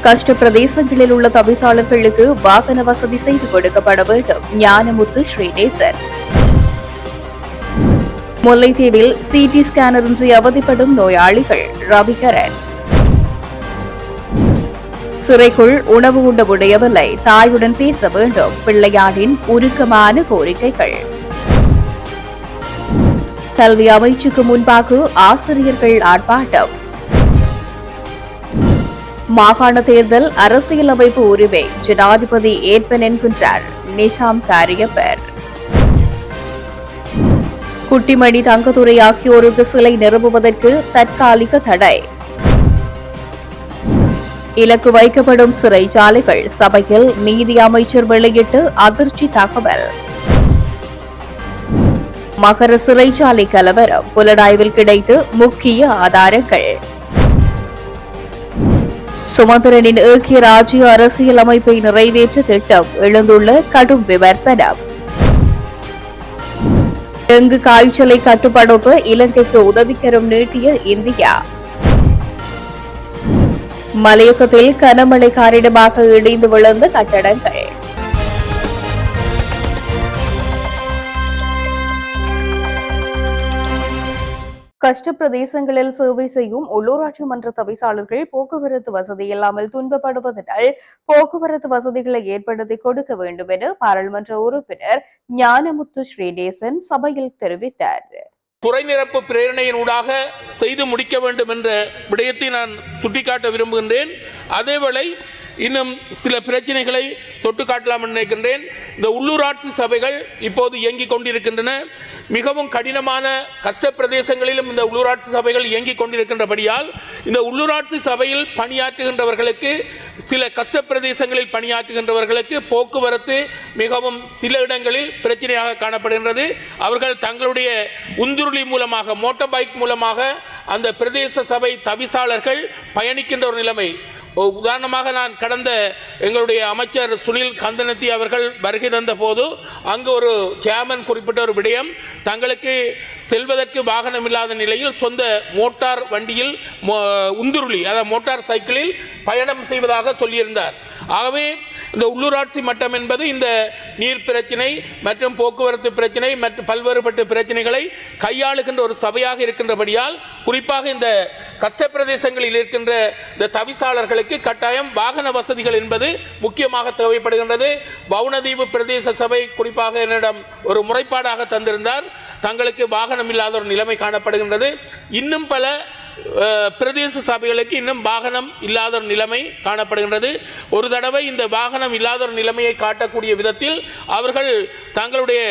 கஷ்ட பிரதேசங்களில் உள்ள தவிசாளர்களுக்கு வாகன வசதி செய்து கொடுக்கப்பட வேண்டும். ஞானமுத்து ஸ்ரீநேசன். முல்லைத்தீவில் சிடி ஸ்கேனரின்றி அவதிப்படும் நோயாளிகள். ரவிகரன். சிறைக்குள் உணவு உண்ண முடியவில்லை, தாயுடன் பேச வேண்டும். பிள்ளையானின் உருக்கமான கோரிக்கைகள். கல்வி அமைச்சுக்கு முன்பாக ஆசிரியர்கள் ஆர்ப்பாட்டம். மாகாண தேர்தல் அரசியலமைப்பு உரிமை ஜனாதிபதி ஏற்பன் என்கின்றார் நிஷாம் காரியப்பர். குட்டிமணி தங்கத்துறை ஆகியோருக்கு சிலை நிறுவுவதற்கு தற்காலிக தடை. இலக்கு வைக்கப்படும் சிறைச்சாலைகள். சபையில் நீதி அமைச்சர் வெளியிட்டு அதிர்ச்சி தகவல். மகர சிறைச்சாலை கலவரம் புலனாய்வில் கிடைத்து முக்கிய ஆதாரங்கள். சுமந்திரனின் ஏக்கிய ராஜ்ய அரசியல் அமைப்பை நிறைவேற்ற திட்டம் எழுந்துள்ள கடும் விமர்சனம். டெங்கு காய்ச்சலை கட்டுப்படுத்த இலங்கைக்கு உதவிக்கரம் நீட்டிய இந்தியா. மலையகத்தில் கனமழை காரணமாக இடிந்து விழுந்த கட்டடங்கள். கஷ்ட பிரதேசங்களில் சேவை செய்யும் உள்ளூராட்சி மன்ற தவிசாளர்கள் போக்குவரத்து வசதி இல்லாமல் துன்பப்படுவதனால் போக்குவரத்து வசதிகளை ஏற்படுத்தி கொடுக்க வேண்டும் என பாராளுமன்ற உறுப்பினர் ஞானமுத்து ஸ்ரீநேசன் சபையில் தெரிவித்தார். குறை நிரப்பு பிரேரணையினூடாக செய்து முடிக்க வேண்டும் என்ற விடயத்தை நான் சுட்டிக்காட்ட விரும்புகின்றேன். அதேவேளை இன்னும் சில பிரச்சனைகளை தொட்டு காட்டலாம் என்று நினைக்கின்றேன். இந்த உள்ளூராட்சி சபைகள் இப்போது இயங்கிக் கொண்டிருக்கின்றன. மிகவும் கடினமான கஷ்ட பிரதேசங்களிலும் இந்த உள்ளூராட்சி சபைகள் இயங்கிக் கொண்டிருக்கின்றபடியால் இந்த உள்ளூராட்சி சபையில் பணியாற்றுகின்றவர்களுக்கு சில கஷ்ட பிரதேசங்களில் பணியாற்றுகின்றவர்களுக்கு போக்குவரத்து மிகவும் சில இடங்களில் பிரச்சனையாக காணப்படுகின்றது. அவர்கள் தங்களுடைய உந்துருளி மூலமாக மோட்டார் பைக் மூலமாக அந்த பிரதேச சபை தவிசாளர்கள் பயணிக்கின்ற ஒரு நிலைமை. உதாரணமாக நான் கடந்த எங்களுடைய அமைச்சர் சுனில் கந்தனத்தி அவர்கள் வருகை தந்த போது அங்கு ஒரு சேர்மன் குறிப்பிட்ட ஒரு விடயம், தங்களுக்கு செல்வதற்கு வாகனம் இல்லாத நிலையில் சொந்த மோட்டார் வண்டியில் உந்துருளி அதாவது மோட்டார் சைக்கிளில் பயணம் செய்வதாக சொல்லியிருந்தார். ஆகவே இந்த உள்ளூராட்சி மட்டம் என்பது இந்த நீர் பிரச்சினை மற்றும் போக்குவரத்து பிரச்சினை மற்றும் பல்வேறுபட்ட பிரச்சனைகளை கையாளுகின்ற ஒரு சபையாக இருக்கின்றபடியால் குறிப்பாக இந்த கஷ்ட பிரதேசங்களில் இருக்கின்ற இந்த தவிசாளர்களுக்கு கட்டாயம் வாகன வசதிகள் என்பது முக்கியமாக தேவைப்படுகின்றது. வவுனதீவு பிரதேச சபை குறிப்பாக என்னிடம் ஒரு முறைப்பாடாக தந்திருந்தார். தங்களுக்கு வாகனம் இல்லாத ஒரு நிலைமை காணப்படுகின்றது. இன்னும் பல பிரதேச சபைகளுக்கு இன்னும் வாகனம் இல்லாத ஒரு நிலைமை காணப்படுகின்றது. ஒரு தடவை இந்த வாகனம் இல்லாத ஒரு நிலைமையை காட்டக்கூடிய விதத்தில் அவர்கள் தங்களுடைய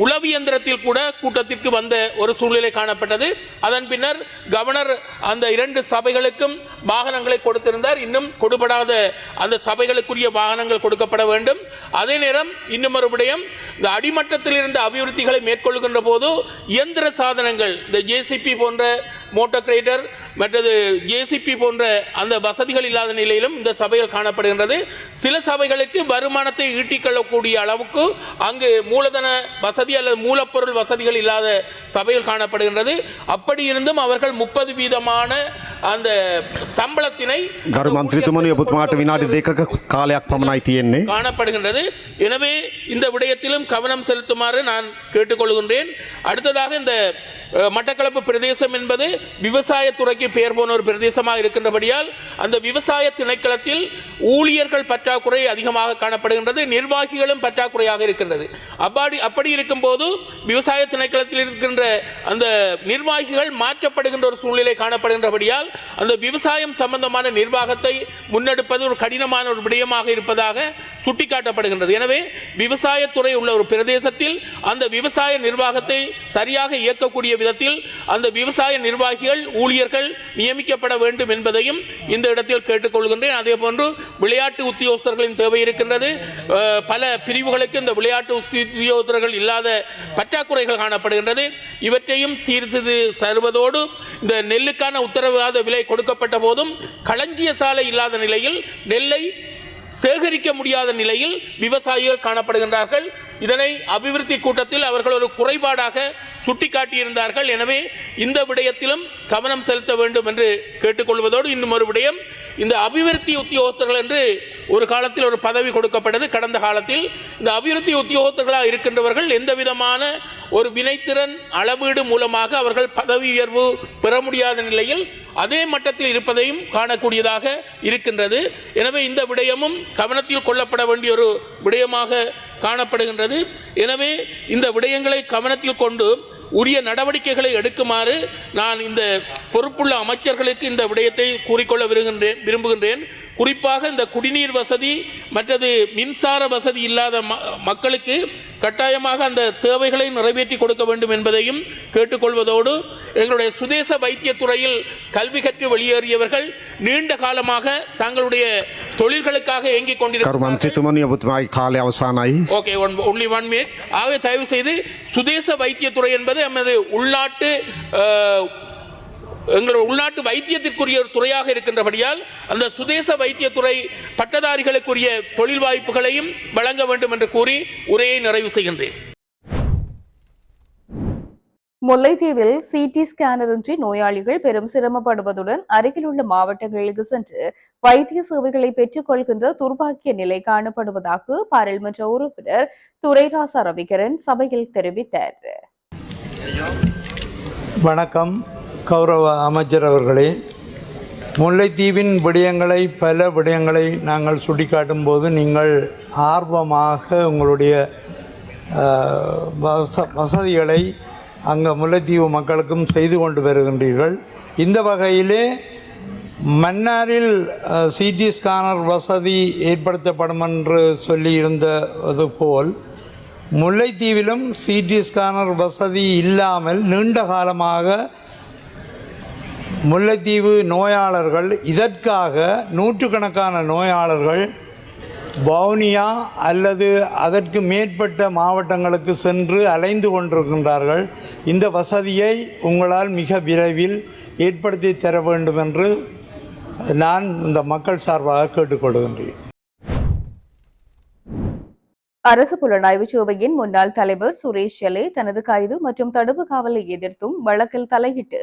உளவியந்திரத்தில் கூட கூட்டத்திற்கு வந்த ஒரு சூழ்நிலை காணப்பட்டது. அதன் பின்னர் கவர்னர் அந்த 2 சபைகளுக்கும் வாகனங்களை கொடுத்திருந்தார். இன்னும் கொடுபடாத அந்த சபைகளுக்குரிய வாகனங்கள் கொடுக்கப்பட வேண்டும். அதே நேரம் இன்னும் ஒரு விடயம், இந்த அடிமட்டத்தில் இருந்த அபிவிருத்திகளை மேற்கொள்கின்ற போது இயந்திர சாதனங்கள் இந்த ஜேசிபி போன்ற மோட்டார் கிரேடர் மற்றது ஜேசிபி போன்ற அந்த வசதிகள் இல்லாத நிலையிலும் இந்த சபைகள் காணப்படுகின்றது. சில சபைகளுக்கு வருமானத்தை ஈட்டிக்கொள்ளக்கூடிய அளவுக்கு அங்கு மூலதன வசதி அல்லது மூலப்பொருள் வசதிகள் இல்லாத சபைகள் காணப்படுகின்றது. அப்படி இருந்தும் அவர்கள் 30% அந்த சம்பளத்தினை காணப்படுகின்றது. எனவே இந்த விடயத்திலும் கவனம் செலுத்துமாறு நான் கேட்டுக்கொள்கின்றேன். அடுத்ததாக இந்த மட்டக்களப்பு பிரதேசம் என்பது விவசாயத்துறைக்கு பெயர் போன ஒரு பிரதேசமாக இருக்கின்றபடியால் அந்த விவசாய திணைக்களத்தில் ஊழியர்கள் பற்றாக்குறை அதிகமாக காணப்படுகின்றது. நிர்வாகிகளும் பற்றாக்குறையாக இருக்கின்றது. அப்படி இருக்கும்போது விவசாய திணைக்களத்தில் இருக்கின்ற அந்த நிர்வாகிகள் மாற்றப்படுகின்ற ஒரு சூழ்நிலை காணப்படுகின்றபடியால் அந்த விவசாயம் சம்பந்தமான நிர்வாகத்தை முன்னெடுப்பது ஒரு கடினமான ஒரு விடயமாக இருப்பதாக சுட்டிக்காட்டப்படுகின்றது. எனவே விவசாயத்துறை உள்ள ஒரு பிரதேசத்தில் அந்த விவசாய நிர்வாகத்தை சரியாக இயக்கக்கூடிய விதத்தில் அந்த விவசாய நிர்வாகிகள் ஊழியர்கள் நியமிக்கப்பட வேண்டும் என்பதையும் இந்த இடத்தில் கேட்டுக்கொள்கின்றேன். அதே போன்று விளையாட்டு உத்தியோகஸ்தர்களின் தேவை இருக்கின்றது. பல பிரிவுகளுக்கு இந்த விளையாட்டு உத்தியோகஸ்தர்கள் இல்லாத பற்றாக்குறைகள் காணப்படுகின்றது. இவற்றையும் சீர் செய்து தருவதோடு இந்த நெல்லுக்கான உத்தரவாத விலை கொடுக்கப்பட்ட போதும் களஞ்சிய சாலை இல்லாத நிலையில் நெல்லை சேகரிக்க முடியாத நிலையில் விவசாயிகள் காணப்படுகின்றார்கள். இதனை அபிவிருத்தி கூட்டத்தில் அவர்கள் ஒரு குறைபாடாக சுட்டிக்காட்டியிருந்தார்கள். எனவே இந்த விடயத்திலும் கவனம் செலுத்த வேண்டும் என்று கேட்டுக்கொள்வதோடு இன்னும் ஒரு விடயம், இந்த அபிவிருத்தி உத்தியோகத்தர்கள் என்று ஒரு காலத்தில் ஒரு பதவி கொடுக்கப்பட்டது. கடந்த காலத்தில் இந்த அபிவிருத்தி உத்தியோகத்தர்களாக இருக்கின்றவர்கள் எந்த விதமான ஒரு வினைத்திறன் அளவீடு மூலமாக அவர்கள் பதவி உயர்வு பெற முடியாத நிலையில் அதே மட்டத்தில் இருப்பதையும் காணக்கூடியதாக இருக்கின்றது. எனவே இந்த விடயமும் கவனத்தில் கொள்ளப்பட வேண்டிய ஒரு விடயமாக காணப்படுகின்றது. எனவே இந்த விடயங்களை கவனத்தில் கொண்டு உரிய நடவடிக்கைகளை எடுக்குமாறு நான் இந்த பொறுப்புள்ள அமைச்சர்களுக்கு இந்த விடயத்தை கூறிக்கொள்ள விரும்புகின்றேன். குறிப்பாக இந்த குடிநீர் வசதி மற்றது மின்சார வசதி இல்லாத மக்களுக்கு கட்டாயமாக அந்த தேவைகளை நிறைவேற்றி கொடுக்க வேண்டும் என்பதையும் கேட்டுக்கொள்வதோடு, எங்களுடைய சுதேச வைத்தியத்துறையில் கல்வி கற்று வெளியேறியவர்கள் நீண்ட காலமாக தங்களுடைய தொழில்களுக்காக இயங்கிக் கொண்டிருக்கிறார்கள். Okay, only 1 minute. ஆகவே தயவு செய்து சுதேச வைத்தியத்துறை என்பது நமது எங்களுடைய உள்நாட்டு வைத்தியத்திற்குரிய ஒரு துறையாக இருக்கின்றபடியால் அந்த சுதேச வைத்தியத்துறை பட்டதாரிகளுக்குரிய தொழில் வாய்ப்புகளையும் வழங்க வேண்டும் என்று கூறி உரையை நிறைவு செய்கின்றேன். முல்லைத்தீவில் சிடி ஸ்கேனர் இன்றி நோயாளிகள் பெரும் சிரமப்படுவதுடன் அருகில் உள்ள மாவட்டங்களுக்கு சென்று வைத்திய சேவைகளை பெற்றுக் கொள்கின்ற துர்பாக்கிய நிலை காணப்படுவதாக பாராளுமன்ற உறுப்பினர் துரைராசா ரவிகரன் சபையில் தெரிவித்தார். வணக்கம் கௌரவ அமைச்சர் அவர்களே, முல்லைத்தீவின் பல விடயங்களை நாங்கள் சுட்டிக்காட்டும் போது நீங்கள் ஆர்வமாக உங்களுடைய வசதிகளை அங்கே முல்லைத்தீவு மக்களுக்கும் செய்து கொண்டு வருகின்றீர்கள். இந்த வகையிலே மன்னாரில் சிடி ஸ்கேனர் வசதி ஏற்படுத்தப்படும் என்று சொல்லியிருந்தது போல் முல்லைத்தீவிலும் சிடி ஸ்கேனர் வசதி இல்லாமல் நீண்ட காலமாக முல்லைத்தீவு நோயாளர்கள், இதற்காக நூற்றுக்கணக்கான நோயாளர்கள் வவுனியா அல்லது அதற்கு மேற்பட்ட மாவட்டங்களுக்கு சென்று அலைந்து கொண்டிருக்கின்றார்கள். இந்த வசதியை உங்களால் மிக விரைவில் ஏற்படுத்தி தர வேண்டும் என்று நான் இந்த மக்கள் சார்பாக கேட்டுக்கொள்கின்றேன். அரசு புலனாய்வு சேவையின் முன்னாள் தலைவர் சுரேஷ் செலே தனது கைது மற்றும் தடுப்பு காவலை எதிர்த்தும் வழக்கில் தலையிட்டு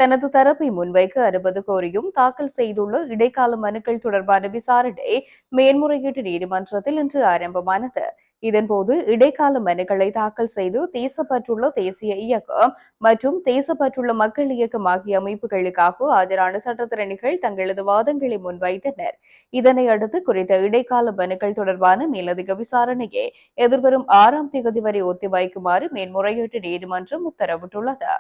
தனது தரப்பை முன்வைக்க அனுமதி கோரியும் தாக்கல் செய்துள்ள இடைக்கால மனுக்கள் தொடர்பான விசாரணை மேன்முறையீட்டு நீதிமன்றத்தில் இன்று ஆரம்பமானது. இதன்போது இடைக்கால மனுக்களை தாக்கல் செய்து தேசப்பற்றுள்ள தேசிய இயக்கம் மற்றும் தேசப்பற்றுள்ள மக்கள் இயக்கம் ஆகிய அமைப்புகளுக்காக ஆஜரான சட்டத்திறனிகள் தங்களது வாதங்களை முன்வைத்தனர். இதனை அடுத்து குறித்த இடைக்கால மனுக்கள் தொடர்பான மேலதிக விசாரணையை எதிர்வரும் 6ஆம் தேதி வரை ஒத்திவைக்குமாறு மேன்முறையீட்டு நீதிமன்றம் உத்தரவிட்டுள்ளது.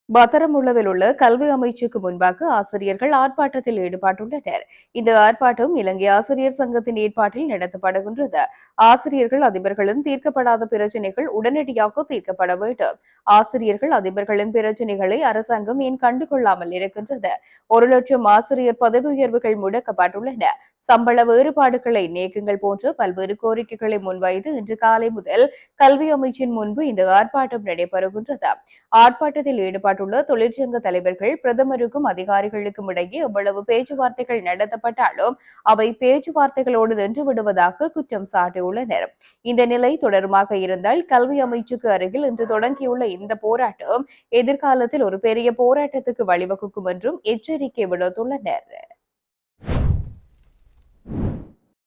பத்தரமுள்ளவில் உள்ள கல்வி அமைச்சுக்கு முன்பாக ஆசிரியர்கள் ஆர்ப்பாட்டத்தில் ஈடுபட்டுள்ளனர். இந்த ஆர்ப்பாட்டம் இலங்கை ஆசிரியர் சங்கத்தின் ஏற்பாட்டில் நடத்தப்படுகின்றது. ஆசிரியர்கள் அதிபர்களின் தீர்க்கப்படாத பிரச்சினைகள் உடனடியாக தீர்க்கப்பட வேண்டும். ஆசிரியர்கள் அதிபர்களின் பிரச்சினைகளை அரசாங்கம் ஏன் கண்டுகொள்ளாமல் இருக்கின்றது? 1 லட்சம் ஆசிரியர் பதவி உயர்வுகள் முடக்கப்பட்டுள்ளன. சம்பள வேறுபாடுகளை நீக்குங்கள் போன்ற பல்வேறு கோரிக்கைகளை முன்வைத்து இன்று காலை முதல் கல்வி அமைச்சின் முன்பு இந்த ஆர்ப்பாட்டம் நடைபெறுகின்றது. ஆர்ப்பாட்டத்தில் ஈடுபட்டுள்ள தொழிற்சங்க தலைவர்கள் பிரதமருக்கும் அதிகாரிகளுக்கும் இடையே எவ்வளவு பேச்சுவார்த்தைகள் நடத்தப்பட்டாலும் அவை பேச்சுவார்த்தைகளோடு நின்று விடுவதாக குற்றம் சாட்டியுள்ளனர். இந்த நிலை தொடருமாக இருந்தால் கல்வி அமைச்சுக்கு அருகில் இன்று தொடங்கியுள்ள இந்த போராட்டம் எதிர்காலத்தில் ஒரு பெரிய போராட்டத்துக்கு வழிவகுக்கும் என்றும் எச்சரிக்கை விடுத்துள்ளனர்.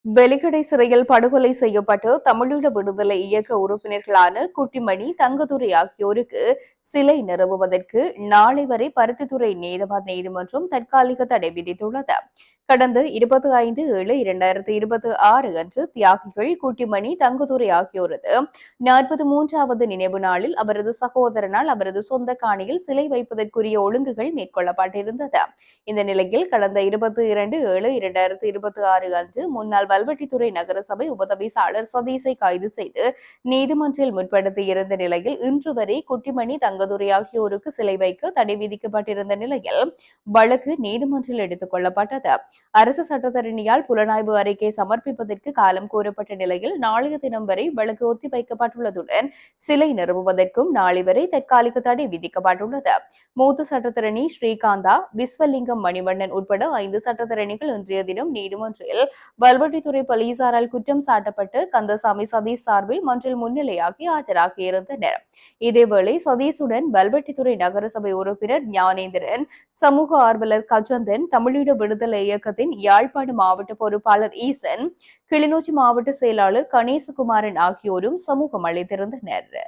வெலிக்கடை சிறையில் படுகொலை செய்யப்பட்டு தமிழீழ விடுதலை இயக்க உறுப்பினர்களான குட்டிமணி, தங்கதுரை ஆகியோருக்கு சிலை நிறுவுவதற்கு நாளை வரை பருத்தித்துறை நீதிமன்றம் தற்காலிக தடை விதித்துள்ளது. கடந்த 25/7/2026 அன்று தியாகிகள் குட்டிமணி, தங்கதுரை ஆகியோரது 43வது நினைவு நாளில் அவரது சகோதரனால் அவரது சொந்த காணியில் சிலை வைப்பதற்குரிய ஒழுங்குகள் மேற்கொள்ளப்பட்டிருந்தது. இந்த நிலையில் கடந்த 22/7/2026 அன்று முன்னாள் வல்வெட்டித்துறை நகரசபை உபதவிசாளர் சதீஷை கைது செய்து நீதிமன்றில் முற்படுத்தியிருந்த நிலையில் இன்று வரை குட்டிமணி, தங்கதுரை ஆகியோருக்கு சிலை வைக்க தடை விதிக்கப்பட்டிருந்த நிலையில் வழக்கு நீதிமன்றில் எடுத்துக் கொள்ளப்பட்டது. அரசு சட்டத்தரணியால் புலனாய்வு அறிக்கை சமர்ப்பிப்பதற்கு காலம் கோரப்பட்ட நிலையில் நாளைய தினம் வரை வழக்கு ஒத்திவைக்கப்பட்டுள்ளதுடன் சிலை நிறுவுவதற்கும் நாளை வரை தற்காலிக தடை விதிக்கப்பட்டுள்ளது. மூத்த சட்டத்தரணி ஸ்ரீகாந்தா, விஸ்வலிங்கம், மணிவண்ணன் உட்பட 5 சட்டத்தரணிகள் இன்றைய தினம் நீதிமன்றில் வல்வெட்டித்துறை போலீசாரால் குற்றம் சாட்டப்பட்டு கந்தசாமி சதீஷ் சார்பில் மன்றில் முன்னிலையாகி ஆஜராகியிருந்தனர். இதேவேளை சதீஷுடன் வல்வெட்டித்துறை நகரசபை உறுப்பினர் ஞானேந்திரன், சமூக ஆர்வலர் கஜந்தன், தமிழீழ விடுதலை இயக்கத்தின் யாழ்ப்பாண மாவட்ட பொறுப்பாளர் ஈசன், கிளிநொச்சி மாவட்ட செயலாளர் கணேசகுமாரன் ஆகியோரும் சமூகம் அளித்திருந்தனர்.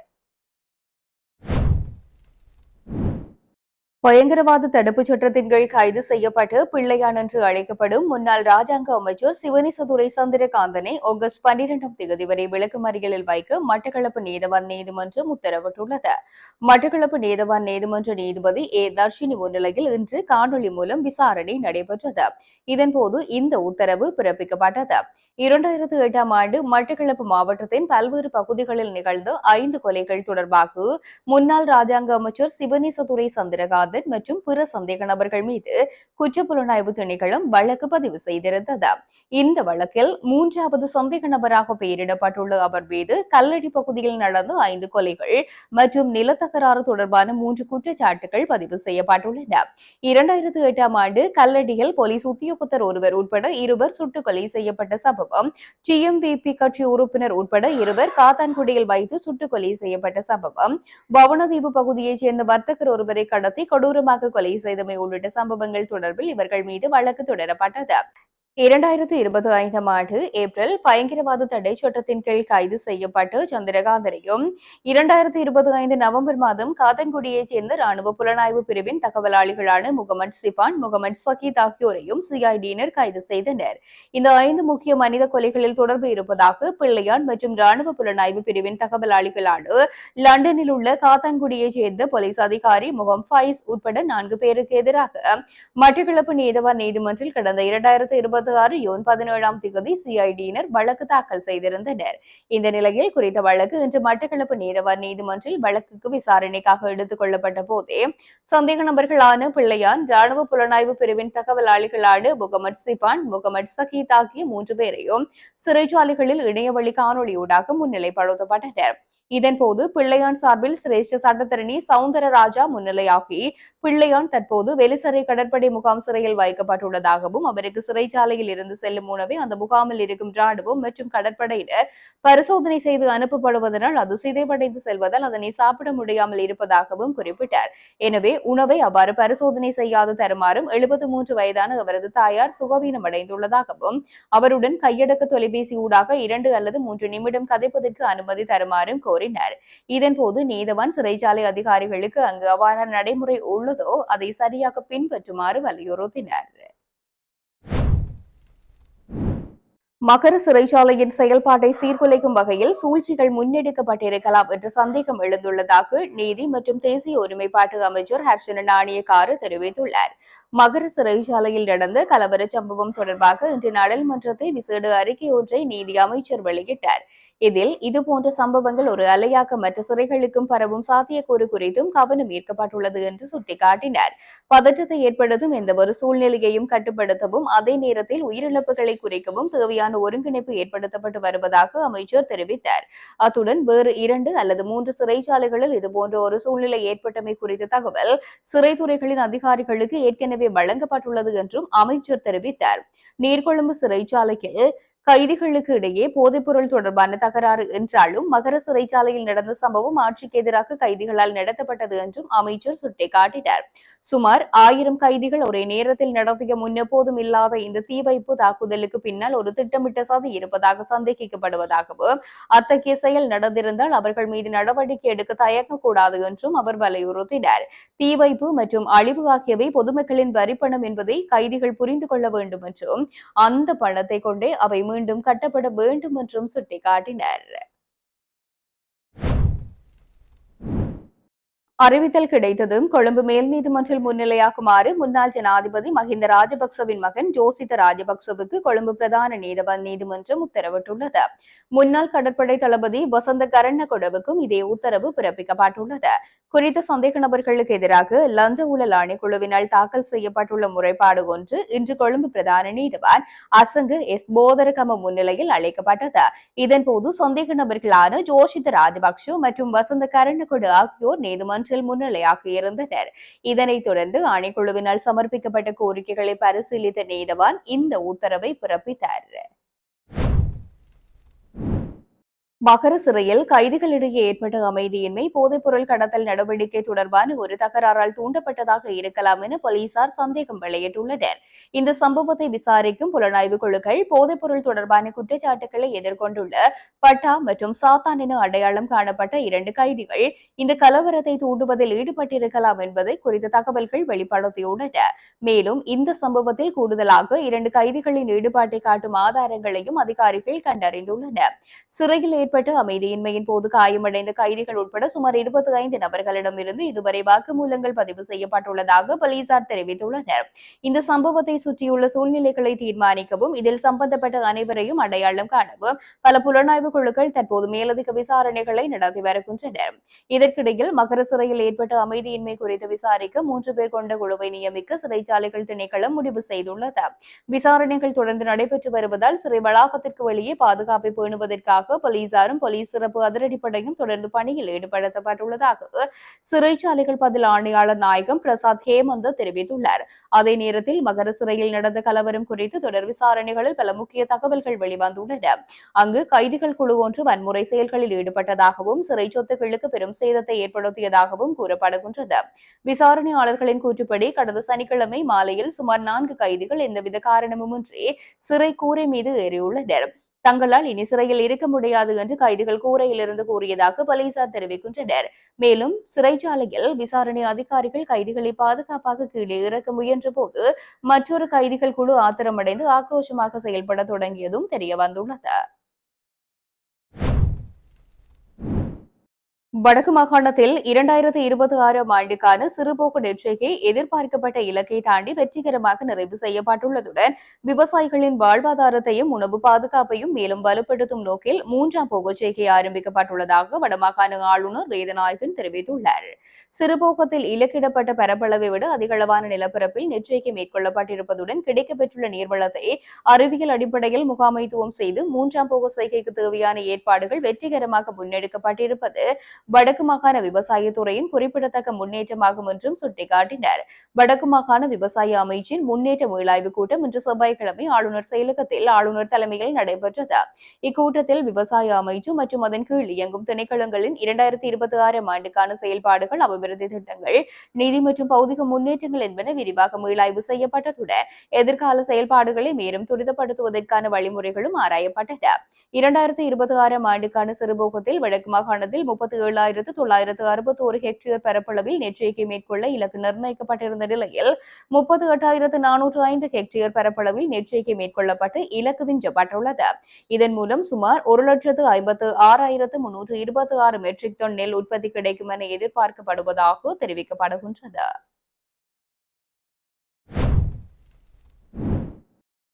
பயங்கரவாத தடுப்புச் சட்டத்தின் கீழ் கைது செய்யப்பட்டு பிள்ளையான் என்று அழைக்கப்படும் முன்னாள் ராஜாங்க அமைச்சர் சிவனேசதுரை சந்திரகாந்தனை ஆகஸ்ட் 12ஆம் தேதி வரை விளக்கமறியலில் வைக்க மட்டக்களப்பு நீதவான் நீதிமன்றம் உத்தரவிட்டுள்ளது. மட்டக்களப்பு நீதவான் நீதிமன்ற நீதிபதி ஏ. தர்ஷினி முன்னிலையில் இன்று காணொலி மூலம் விசாரணை நடைபெற்றது. இதன்போது இந்த உத்தரவு பிறப்பிக்கப்பட்டது. 2008ஆம் ஆண்டு மட்டக்களப்பு மாவட்டத்தின் பல்வேறு பகுதிகளில் நிகழ்ந்த 5 கொலைகள் தொடர்பாக முன்னாள் ராஜாங்க அமைச்சர் சிவனேசதுரை சந்திரகாந்தன் மற்றும் பிற சந்தேக நபர்கள் மீது குற்றப்புலனாய்வு திணைக்களம் வழக்கு பதிவு செய்திருந்தது. இந்த வழக்கில் 3வது சந்தேக நபராக பெயரிடப்பட்டுள்ள அவர் மீது கல்லடி பகுதியில் நடந்த 5 கொலைகள் மற்றும் நிலத்தகராறு தொடர்பான 3 குற்றச்சாட்டுகள் பதிவு செய்யப்பட்டுள்ளன. 2008ஆம் ஆண்டு கல்லடியில் போலீஸ் உத்தியோகத்தர் ஒருவர் உட்பட 2 சுட்டுக் கொலை செய்யப்பட்ட சம்பவம், டிஎம்விபி கட்சி உறுப்பினர் உட்பட 2 காத்தான்குடியில் வைத்து சுட்டுக் கொலை செய்யப்பட்ட சம்பவம், பவனதீவு பகுதியைச் சேர்ந்த வர்த்தகர் ஒருவரை கடத்தி கொடூரமாக கொலை செய்தமை உள்ளிட்ட சம்பவங்கள் தொடர்பில் இவர்கள் மீது வழக்கு தொடரப்பட்டது. 2025ஆம் ஆண்டு ஏப்ரல் பயங்கரவாத தடை சட்டத்தின் கீழ் கைது செய்யப்பட்டு சந்திரகாந்தனையும் 2025 நவம்பர் மாதம் காத்தான்குடியைச் சேர்ந்த ராணுவ புலனாய்வு பிரிவின் தகவலாளிகளான முகமது சிபான், முகமது சகீத் ஆகியோரையும் சிஐடியினர் கைது செய்தனர். இந்த 5 முக்கிய மனித கொலைகளில் தொடர்பு இருப்பதாக பிள்ளையான் மற்றும் ராணுவ புலனாய்வு பிரிவின் தகவலாளிகளான லண்டனில் உள்ள காத்தான்குடியைச் சேர்ந்த போலீஸ் அதிகாரி முகம் ஃபைஸ் உட்பட 4 பேருக்கு எதிராக மட்டக்களப்பு நீதவான் நீதிமன்றில் கடந்த 2026 ஜூன் 17ஆம் தேதி சிஐடியினர் வழக்கு தாக்கல் செய்திருந்தனர். இந்த நிலையில் குறித்த வழக்கு இன்று மட்டக்களப்பு நீதவான் நீதிமன்றில் வழக்குக்கு விசாரணைக்காக எடுத்துக் கொள்ளப்பட்ட போதே சந்தேக நபர்களான பிள்ளையான், ராணுவ புலனாய்வு பிரிவின் தகவலாளிகளான முகமது சிபான், முகமது சகீத் ஆகிய 3 பேரையும் சிறைச்சாலைகளில் இணையவழி காணொலியூடாக முன்னிலைப்படுத்தப்பட்டனர். இதன்போது பிள்ளையான் சார்பில் சிரேஷ்ட சட்டத்தரணி சவுந்தரராஜா முன்னிலையாகி பிள்ளையான் தற்போது வெலிசரை கடற்படை முகாம் சிறையில் வைக்கப்பட்டுள்ளதாகவும் அவருக்கு சிறைச்சாலையில் இருந்து செல்லும் உணவை அந்த முகாமில் இருக்கும் ராணுவம் மற்றும் கடற்படையினர் பரிசோதனை செய்து அனுப்பப்படுவதனால் அது சிதைவடைந்து செல்வதால் அதனை சாப்பிட முடியாமல் இருப்பதாகவும் குறிப்பிட்டார். எனவே உணவை அவ்வாறு பரிசோதனை செய்யாது தருமாறும் 73 வயதான அவரது தாயார் சுகவீனம் அடைந்துள்ளதாகவும் அவருடன் கையடக்க தொலைபேசி ஊடாக 2 அல்லது 3 நிமிடம் கதைப்பதற்கு அனுமதி தருமாறும் கோரினார். இதன்போது நீதவான் சிறைச்சாலை அதிகாரிகளுக்கு அங்கு அவ்வாறான நடைமுறை உள்ளதோ அதை சரியாக பின்பற்றுமாறு வலியுறுத்தினார். மகர சிறைச்சாலையின் செயல்பாட்டை சீர்குலைக்கும் வகையில் சூழ்ச்சிகள் முன்னெடுக்கப்பட்டிருக்கலாம் என்ற சந்தேகம் எழுந்துள்ளதாக நீதி மற்றும் தேசிய ஒருமைப்பாட்டு அமைச்சர் ஹர்ஷன நாணயக்கார தெரிவித்துள்ளார். மகர சிறைச்சாலையில் நடந்த கலவர சம்பவம் தொடர்பாக இன்று நாடாளுமன்றத்தில் விசேட அறிக்கை ஒன்றை நீதி அமைச்சர் வெளியிட்டார். இதில் இதுபோன்ற சம்பவங்கள் ஒரு அலையாக மற்ற சிறைகளுக்கும் பரவும் சாத்தியக்கூறு குறித்தும் கவனம் ஈர்க்கப்பட்டுள்ளது என்று சுட்டிக்காட்டினார். பதற்றத்தை ஏற்படுத்தும் எந்தவொரு சூழ்நிலையையும் கட்டுப்படுத்தவும் அதே நேரத்தில் உயிரிழப்புகளை குறைக்கவும் தேவையான ஒருங்கிணைப்பு ஏற்படுத்தப்பட்டு வருவதாக அமைச்சர் தெரிவித்தார். அத்துடன் வேறு 2 அல்லது 3 சிறைச்சாலைகளில் இதுபோன்ற ஒரு சூழ்நிலை ஏற்பட்டமை குறித்த தகவல் சிறைத்துறைகளின் அதிகாரிகளுக்கு ஏற்கனவே வழங்கப்பட்டுள்ளது என்றும் அமைச்சர் தெரிவித்தார். நீர்கொழும்பு சிறைச்சாலையில் கைதிகளுக்கு இடையே போதைப்பொருள் தொடர்பான தகராறு என்றாலும் மகர சிறைச்சாலையில் நடந்த சம்பவம் ஆட்சிக்கு எதிராக கைதிகளால் நடத்தப்பட்டது என்றும் அமைச்சர் சுட்டிக்காட்டினார். சுமார் 1000 கைதிகள் ஒரே நேரத்தில் நடத்திய முன்னெப்போதும் இல்லாத இந்த தீ வைப்பு தாக்குதலுக்கு பின்னால் ஒரு திட்டமிட்ட சதி இருப்பதாக சந்தேகிக்கப்படுவதாகவும் அத்தகைய செயல் நடந்திருந்தால் அவர்கள் மீது நடவடிக்கை எடுக்க தயங்கக்கூடாது என்றும் அவர் வலியுறுத்தினார். தீ வைப்பு மற்றும் அழிவு ஆகியவை பொதுமக்களின் வரிப்பணம் என்பதை கைதிகள் புரிந்து கொள்ள வேண்டும் என்றும் அந்த பணத்தை கொண்டே அவை மீண்டும் கட்டப்பட வேண்டும் என்றும் சுட்டிக்காட்டினர். அறிவித்தல் கிடைத்ததும் கொழும்பு மேல் நீதிமன்றில் முன்னிலையாக்குமாறு முன்னாள் ஜனாதிபதி மஹிந்த ராஜபக்சவின் மகன் ஜோசித ராஜபக்சவுக்கு கொழும்பு பிரதான நீதிமன்றம் உத்தரவிட்டுள்ளது. முன்னாள் கடற்படை தளபதி வசந்த கரண்ணகொடவுக்கும் இதே உத்தரவு பிறப்பிக்கப்பட்டுள்ளது. குறித்த சந்தேக நபர்களுக்கு எதிராக லஞ்ச ஊழல் ஆணைக்குழுவினால் தாக்கல் செய்யப்பட்டுள்ள முறைப்பாடு ஒன்று இன்று கொழும்பு பிரதான நீதிவான் அசங்கு எஸ் போதரகம முன்னிலையில் அளிக்கப்பட்டது. இதன்போது சந்தேக நபர்களான ஜோசித ராஜபக்ஷ மற்றும் வசந்த கரண்ணகொட ஆகியோர் நீதிமன்றில் முன்னிலையாகியிருந்தனர். இதனைத் தொடர்ந்து ஆணைக்குழுவினால் சமர்ப்பிக்கப்பட்ட கோரிக்கைகளை பரிசீலித்த நீதிவான் இந்த உத்தரவை பிறப்பித்தார். மகர சிறையில் கைதிகளிடையே ஏற்பட்ட அமைதியின்மை போதைப்பொருள் கடத்தல் நடவடிக்கை தொடர்பான ஒரு தகராறால் தூண்டப்பட்டதாக இருக்கலாம் என போலீசார் சந்தேகம் வெளியிட்டுள்ளனர். இந்த சம்பவத்தை விசாரிக்கும் புலனாய்வு குழுக்கள் போதைப்பொருள் தொடர்பான குற்றச்சாட்டுகளை எதிர்கொண்டுள்ள பட்டா மற்றும் சாத்தான் என அடையாளம் காணப்பட்ட 2 கைதிகள் இந்த கலவரத்தை தூண்டுவதில் ஈடுபட்டிருக்கலாம் என்பதை குறித்த தகவல்கள் வெளிப்படுத்தியுள்ளன. மேலும் இந்த சம்பவத்தில் கூடுதலாக 2 கைதிகளின் ஈடுபாட்டை காட்டும் ஆதாரங்களையும் அதிகாரிகள் கண்டறிந்துள்ளனர். சிறையில் ஏற்பட்ட அமைதியின்மையின் போது காயமடைந்த கைதிகள் உட்பட சுமார் 25 நபர்களிடமிருந்து இதுவரை வாக்குமூலங்கள் பதிவு செய்யப்பட்டுள்ளதாக போலீசார் தெரிவித்துள்ளனர். இந்த சம்பவத்தை சுற்றியுள்ள சூழ்நிலைகளை தீர்மானிக்கவும் இதில் சம்பந்தப்பட்ட அனைவரையும் அடையாளம் காணவும் பல புலனாய்வு குழுக்கள் தற்போது மேலதிக விசாரணைகளை நடத்தி வருகின்றனர். இதற்கிடையில் மகர சிறையில் ஏற்பட்ட அமைதியின்மை குறித்து விசாரிக்க 3 பேர் கொண்ட குழுவை நியமிக்க சிறைச்சாலைகள் திணைக்களம் முடிவு செய்துள்ளது. விசாரணைகள் தொடர்ந்து நடைபெற்று வருவதால் சிறை வளாகத்திற்கு வெளியே பாதுகாப்பை பேணுவதற்காக போலீசாரும் போலீஸ் சிறப்பு அதிரடிப்படையும் தொடர்ந்து பணியில் ஈடுபடுத்தப்பட்டுள்ளதாக சிறைச்சாலைகள் பதில் ஆணையாளர் நாயகம் பிரசாத் ஹேமந்த் தெரிவித்துள்ளார். அதே நேரத்தில் மகர சிறையில் நடந்த கலவரம் குறித்து தொடர் விசாரணைகளில் பல முக்கிய தகவல்கள் வெளிவந்துள்ளன. அங்கு கைதிகள் குழு ஒன்று வன்முறை செயல்களில் ஈடுபட்டதாகவும் சிறை சொத்துக்களுக்கு பெரும் சேதத்தை ஏற்படுத்தியதாகவும் கூறப்படுகின்றது. விசாரணையாளர்களின் கூற்றுப்படி கடந்த சனிக்கிழமை மாலையில் சுமார் 4 கைதிகள் எந்தவித காரணமுமின்றி சிறை கூரை மீது ஏறியுள்ளனர். தங்களால் இனி சிறையில் இருக்க முடியாது என்று கைதிகள் கூரையிலிருந்து கூறியதாக போலீசார் தெரிவிக்கின்றனர். மேலும் சிறைச்சாலையில் விசாரணை அதிகாரிகள் கைதிகளை பாதுகாப்பாக கீழே இறக்க முயன்ற போது மற்றொரு கைதிகள் குழு ஆத்திரமடைந்து ஆக்ரோஷமாக செயல்பட தொடங்கியதும் தெரியவந்துள்ளது. வடக்கு மாகாணத்தில் 2026 ஆண்டுக்கான சிறுபோக்கு நெற்செய்கை எதிர்பார்க்கப்பட்ட இலக்கை தாண்டி வெற்றிகரமாக நிறைவு செய்யப்பட்டுள்ளதுடன் விவசாயிகளின் வாழ்வாதாரத்தையும் உணவு பாதுகாப்பையும் மேலும் வலுப்படுத்தும் நோக்கில் 3ஆம் போகச்செய்கை ஆரம்பிக்கப்பட்டுள்ளதாக வடமாகாண ஆளுநர் வேதநாயகன் தெரிவித்துள்ளார். சிறுபோகத்தில் இலக்கிடப்பட்ட பரப்பளவை விட அதிகளவான நிலப்பரப்பில் நெற்செய்கை மேற்கொள்ளப்பட்டிருப்பதுடன் கிடைக்கப்பெற்றுள்ள நீர்வளத்தை அறிவியல் அடிப்படையில் முகாமைத்துவம் செய்து 3ஆம் போக செய்கைக்கு தேவையான ஏற்பாடுகள் வெற்றிகரமாக முன்னெடுக்கப்பட்டிருப்பது வடக்கு மாகாண விவசாயத்துறையின் குறிப்பிடத்தக்க முன்னேற்றமாகும் என்றும் சுட்டிக்காட்டினார். வடக்கு மாகாண விவசாய அமைச்சின் முன்னேற்ற மீளாய்வு கூட்டம் இன்று செவ்வாய்க்கிழமை ஆளுநர் செயலகத்தில் ஆளுநர் தலைமையில் நடைபெற்றது. இக்கூட்டத்தில் விவசாய அமைச்சு மற்றும் அதன் கீழ் இயங்கும் திணைக்களங்களின் 2026 ஆண்டுக்கான செயல்பாடுகள், அபிவிருத்தி திட்டங்கள், நிதி மற்றும் பௌதிக முன்னேற்றங்கள் என்பன விரிவாக மீளாய்வு செய்யப்பட்டதுடன் எதிர்கால செயல்பாடுகளை மேலும் துரிதப்படுத்துவதற்கான வழிமுறைகளும் ஆராயப்பட்டன. 2026 ஆண்டுக்கான சிறுபோகத்தில் வடக்கு மாகாணத்தில் 37,961 ஹெக்டேர் பரப்பளவில் நெற்செய்கை மேற்கொள்ள இலக்கு நிர்ணயிக்கப்பட்டிருந்த நிலையில் 38,405 ஹெக்டேர் பரப்பளவில் நெற்செய்கை மேற்கொள்ளப்பட்டு இலக்கு விஞ்சப்பட்டுள்ளது. இதன் மூலம் சுமார் 1,56,326 மெட்ரிக் டன் நெல் உற்பத்தி கிடைக்கும் என எதிர்பார்க்கப்படுவதாக தெரிவிக்கப்படுகின்றது.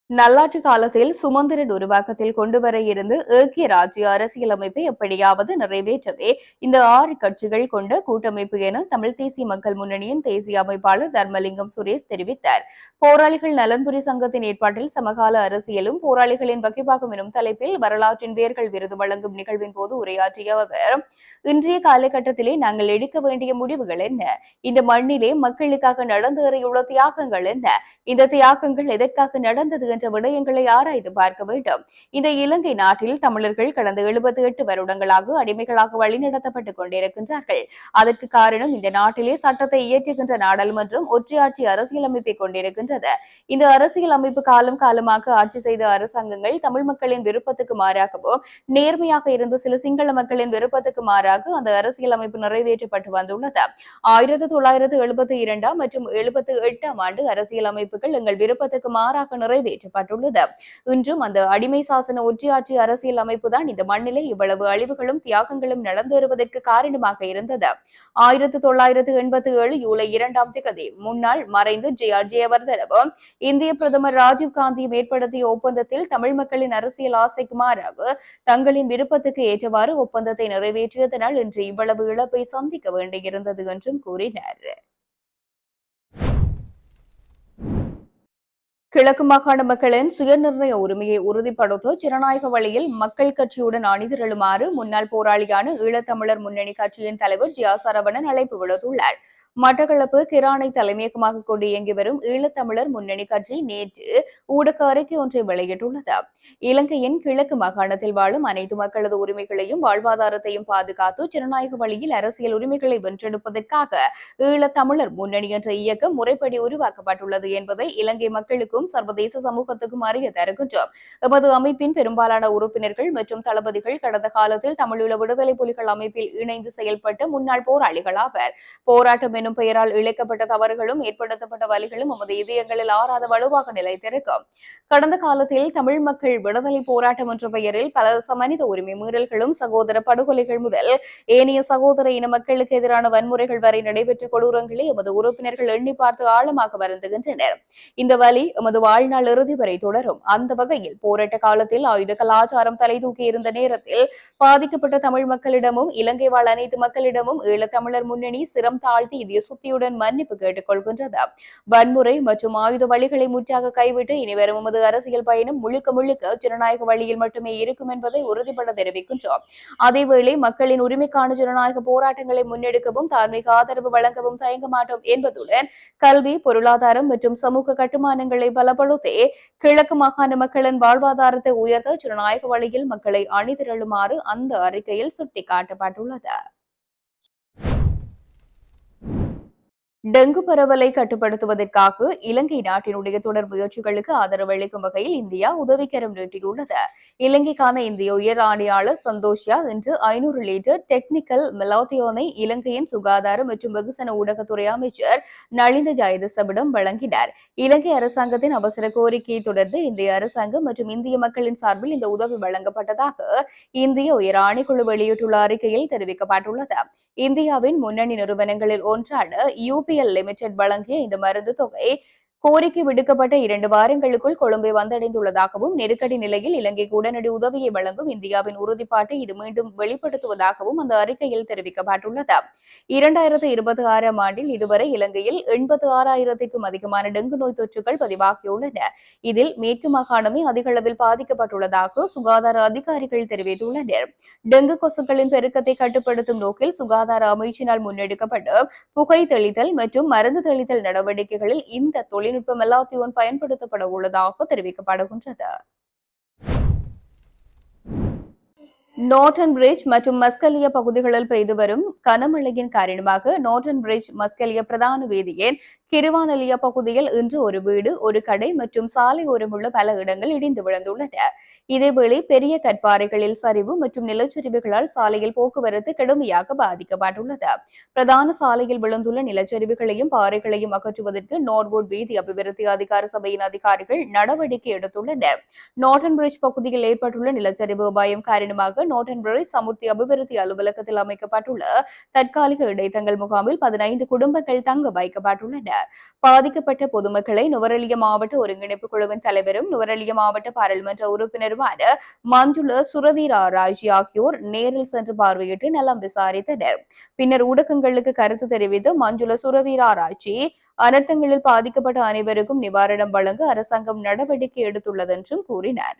நல்லாட்சி காலத்தில் சுமந்திரன் உருவாக்கத்தில் கொண்டுவர இருந்து ஏக்கிய ராஜ்ய அரசியலமைப்பை எப்படியாவது நிறைவேற்றவே இந்த 6 கட்சிகள் கொண்ட கூட்டமைப்பு என தமிழ் தேசிய மக்கள் முன்னணியின் தேசிய அமைப்பாளர் தர்மலிங்கம் சுரேஷ் தெரிவித்தார். போராளிகள் நலன்புரி சங்கத்தின் ஏற்பாட்டில் சமகால அரசியலும் போராளிகளின் வகிபாகம் எனும் தலைப்பில் வரலாற்றின் வேர்கள் விருது வழங்கும் நிகழ்வின் போது உரையாற்றிய அவர், இன்றைய காலகட்டத்திலே நாங்கள் எடுக்க வேண்டிய முடிவுகள் என்ன? இந்த மண்ணிலே மக்களுக்காக நடந்தேறியுள்ள தியாகங்கள் என்ன? இந்த தியாகங்கள் எதற்காக நடந்தது என்ற விடயங்களை ஆராய்ந்து பார்க்க வேண்டும். இந்த இலங்கை நாட்டில் தமிழர்கள் கடந்த 78 வருடங்களாக அடிமைகளாக வழிநடத்தப்பட்டுக் கொண்டிருக்கின்றார்கள். அதற்கு காரணம் இந்த நாட்டிலே சட்டத்தை இயற்றுகின்ற நாடாளுமன்றம் ஒற்றையாட்சி அரசியலமைப்பை கொண்டிருக்கின்றது. இந்த அரசியல் அமைப்பு காலம் காலமாக ஆட்சி செய்த அரசாங்கங்கள் தமிழ் மக்களின் விருப்பத்துக்கு மாறாகவோ நேர்மையாக இருந்த சில சிங்கள மக்களின் விருப்பத்துக்கு மாறாக அந்த அரசியல் அமைப்பு நிறைவேற்றப்பட்டு வந்துள்ளது. 1972 மற்றும் 78 ஆண்டு அரசியல் அமைப்புகள் எங்கள் விருப்பத்துக்கு மாறாக நிறைவேற்றப்பட்டது. நிறைவேற்றப்பட்டுள்ளது. இன்றும் அந்த அடிமை சாசன ஒற்றையாட்சி அரசியல் அமைப்புதான் இந்த மண்ணிலே இவ்வளவு அழிவுகளும் தியாகங்களும் நடந்தேறுவதற்கு காரணமாக இருந்தது. 1987 ஜூலை 2ஆம் தேதி முன்னாள் மறைந்து ஜே.ஆர். ஜெயவர்தனவும் இந்திய பிரதமர் ராஜீவ்காந்தியும் ஏற்படுத்திய ஒப்பந்தத்தில் தமிழ் மக்களின் அரசியல் ஆசைக்கு மாறாக தங்களின் விருப்பத்துக்கு ஏற்றவாறு ஒப்பந்தத்தை நிறைவேற்றியதனால் இன்று இவ்வளவு இழப்பை சந்திக்க வேண்டியிருந்தது என்றும் கூறினார். கிழக்கு மாகாண மக்களின் சுயநிர்ணய உரிமையை உறுதிப்படுத்த ஜனநாயக வழியில் மக்கள் கட்சியுடன் அணிதிரளுமாறு முன்னாள் போராளியான ஈழத்தமிழர் முன்னணி கட்சியின் தலைவர் ஜியா சரவணன் அழைப்பு விடுத்துள்ளார். மட்டக்களப்பு கிரானை தலைமையகமாக கொண்டு இயங்கி வரும் ஈழத்தமிழர் முன்னணி கட்சி நேற்று ஊடக அறிக்கை ஒன்றை வெளியிட்டுள்ளது. இலங்கையின் கிழக்கு மாகாணத்தில் வாழும் அனைத்து மக்களது உரிமைகளையும் வாழ்வாதாரத்தையும் பாதுகாத்து ஜனநாயக வழியில் அரசியல் உரிமைகளை வென்றெடுப்பதற்காக ஈழத்தமிழர் முன்னணி என்ற இயக்கம் முறைப்படி உருவாக்கப்பட்டுள்ளது என்பதை இலங்கை மக்களுக்கும் சர்வதேச சமூகத்துக்கும் அறிய தருகின்றோம். எமது அமைப்பின் பெரும்பாலான உறுப்பினர்கள் மற்றும் தளபதிகள் கடந்த காலத்தில் தமிழீழ விடுதலை புலிகள் அமைப்பில் இணைந்து செயல்பட்ட முன்னாள் போராளிகள் ஆவர். போராட்டம் எனும் பெயரால் இழைக்கப்பட்ட தவறுகளும் ஏற்படுத்தப்பட்ட வலிகளும் நமது இதயங்களில் ஆறாத வலுவாக நிலைத்திருக்கும். கடந்த காலத்தில் தமிழ் மக்கள் விடுதலை போராட்டம் என்ற பெயரில் பல மனித உரிமை மீறல்களும் சகோதர படுகொலைகள் முதல் ஏனைய சகோதர இன மக்களுக்கு எதிரான வன்முறைகள் வரை நடைபெற்ற கொடூரங்களை எமது உறுப்பினர்கள் எண்ணி பார்த்து ஆழமாக வருந்துகின்றனர். இந்த வலி எமது வாழ்நாள் இறுதி வரை தொடரும். அந்த வகையில் போராட்ட காலத்தில் ஆயுத கலாச்சாரம் தலைதூக்கி இருந்த நேரத்தில் பாதிக்கப்பட்ட தமிழ் மக்களிடமும் இலங்கை வாழ் அனைத்து மக்களிடமும் ஈழத்தமிழர் முன்னணி சிரம் தாழ்த்தி இதய சுத்தியுடன் மன்னிப்பு கேட்டுக் கொள்கின்றது. வன்முறை மற்றும் ஆயுத வழிகளை முற்றாக கைவிட்டு இனிவரும் எமது அரசியல் பயணம் முழுக்க முழுக்க ஜனநாயக வழியில் மட்டுமே இருக்கும் என்பதை உறுதிபட தெரிவிக்கின்றோம். அதேவேளை மக்களின் உரிமைக்கான ஜனநாயக போராட்டங்களை முன்னெடுக்கவும் தார்மீக ஆதரவு வழங்கவும் தயங்க மாட்டோம் என்பதுடன் கல்வி, பொருளாதாரம் மற்றும் சமூக கட்டுமானங்களை பலப்படுத்தி கிழக்கு மாகாண மக்களின் வாழ்வாதாரத்தை உயர்த்த ஜனநாயக வழியில் மக்களை அணிதிரளுமாறு அந்த அறிக்கையில் சுட்டிக்காட்டப்பட்டுள்ளது. டெங்கு பரவலை கட்டுப்படுத்துவதற்காக இலங்கை நாட்டினுடைய தொடர் முயற்சிகளுக்கு ஆதரவு அளிக்கும் வகையில் இந்தியா உதவிக்கரம் நீட்டியுள்ளது. இலங்கைக்கான இந்திய உயர் ஆணையாளர் சந்தோஷியா இன்று 500 லிட்டர் டெக்னிக்கல் மெலாத்தியோனை இலங்கையின் சுகாதார மற்றும் வெகுசன ஊடகத்துறை அமைச்சர் நளிந்த ஜெயதிசவிடம் வழங்கினார். இலங்கை அரசாங்கத்தின் அவசர கோரிக்கையை தொடர்ந்து இந்திய அரசாங்கம் மற்றும் இந்திய மக்களின் சார்பில் இந்த உதவி வழங்கப்பட்டதாக இந்திய உயர் ஆணைக்குழு வெளியிட்டுள்ள அறிக்கையில் தெரிவிக்கப்பட்டுள்ளது. இந்தியாவின் முன்னணி நிறுவனங்களில் ஒன்றான UPL லிமிடெட் வழங்கிய இந்த மருந்து தொகை கோரிக்கை விடுக்கப்பட்ட 2 வாரங்களுக்குள் கொழும்பை வந்தடைந்துள்ளதாகவும் நெருக்கடி நிலையில் இலங்கைக்கு உடனடி உதவியை வழங்கும் இந்தியாவின் உறுதிப்பாட்டை இது மீண்டும் வெளிப்படுத்துவதாகவும் அந்த அறிக்கையில் தெரிவிக்கப்பட்டுள்ளது. 2026ஆம் ஆண்டில் இதுவரை இலங்கையில் 86,000க்கும் அதிகமான டெங்கு நோய் தொற்றுகள் பதிவாகியுள்ளன. இதில் மேற்கு மாகாணமே அதிக அளவில் பாதிக்கப்பட்டுள்ளதாக சுகாதார அதிகாரிகள் தெரிவித்துள்ளனர். டெங்கு கொசுக்களின் பெருக்கத்தை கட்டுப்படுத்தும் நோக்கில் சுகாதார அமைச்சினால் முன்னெடுக்கப்பட்ட புகை தெளித்தல் மற்றும் மருந்து தெளித்தல் நடவடிக்கைகளில் இந்த தொழில்நுட்ப மெலாத்தியோன் பயன்படுத்தப்பட உள்ளதாக தெரிவிக்கப்படுகின்றது. நார்டன் பிரிட்ஜ் மற்றும் மஸ்கலியா பகுதிகளில் பெய்து வரும் கனமழையின் காரணமாக நார்டன் பிரிட்ஜ் மஸ்கலியா பிரதான வீதியின் கிருவானலியா பகுதியில் இன்று ஒரு வீடு, ஒரு கடை மற்றும் சாலை ஓரமுள்ள பல இடங்கள் இடிந்து விழுந்துள்ளன. இதேவேளை பெரிய கற்பாறைகளில் சரிவு மற்றும் நிலச்சரிவுகளால் சாலையில் போக்குவரத்து கடுமையாக பாதிக்கப்பட்டுள்ளது. பிரதான சாலையில் விழுந்துள்ள நிலச்சரிவுகளையும் பாறைகளையும் அகற்றுவதற்கு நார்வுட் வீதி அபிவிருத்தி அதிகார சபையின் அதிகாரிகள் நடவடிக்கை எடுத்துள்ளனர். நார்டன் பிரிட்ஜ் பகுதியில் ஏற்பட்டுள்ள நிலச்சரிவு அபாயம் காரணமாக நார்டன் பிரிட்ஜ் சமுர்த்தி அபிவிருத்தி அலுவலகத்தில் அமைக்கப்பட்டுள்ள தற்காலிக இடைத்தங்கல் முகாமில் 15 குடும்பங்கள் தங்க வைக்கப்பட்டுள்ளன. பாதிக்கப்பட்ட பொதுமக்களை நுவரெலிய மாவட்ட ஒருங்கிணைப்பு குழுவின் தலைவரும் நுவரெலிய மாவட்ட பாராளுமன்ற உறுப்பினருமான மஞ்சுள சுரவீராராய்ச்சி ஆகியோர் நேரில் சென்று பார்வையிட்டு நலம் விசாரித்தனர். பின்னர் ஊடகங்களுக்கு கருத்து தெரிவித்த மஞ்சுள சுரவீராராய்ச்சி அனர்த்தங்களில் பாதிக்கப்பட்ட அனைவருக்கும் நிவாரணம் வழங்க அரசாங்கம் நடவடிக்கை எடுத்துள்ளது என்றும் கூறினார்.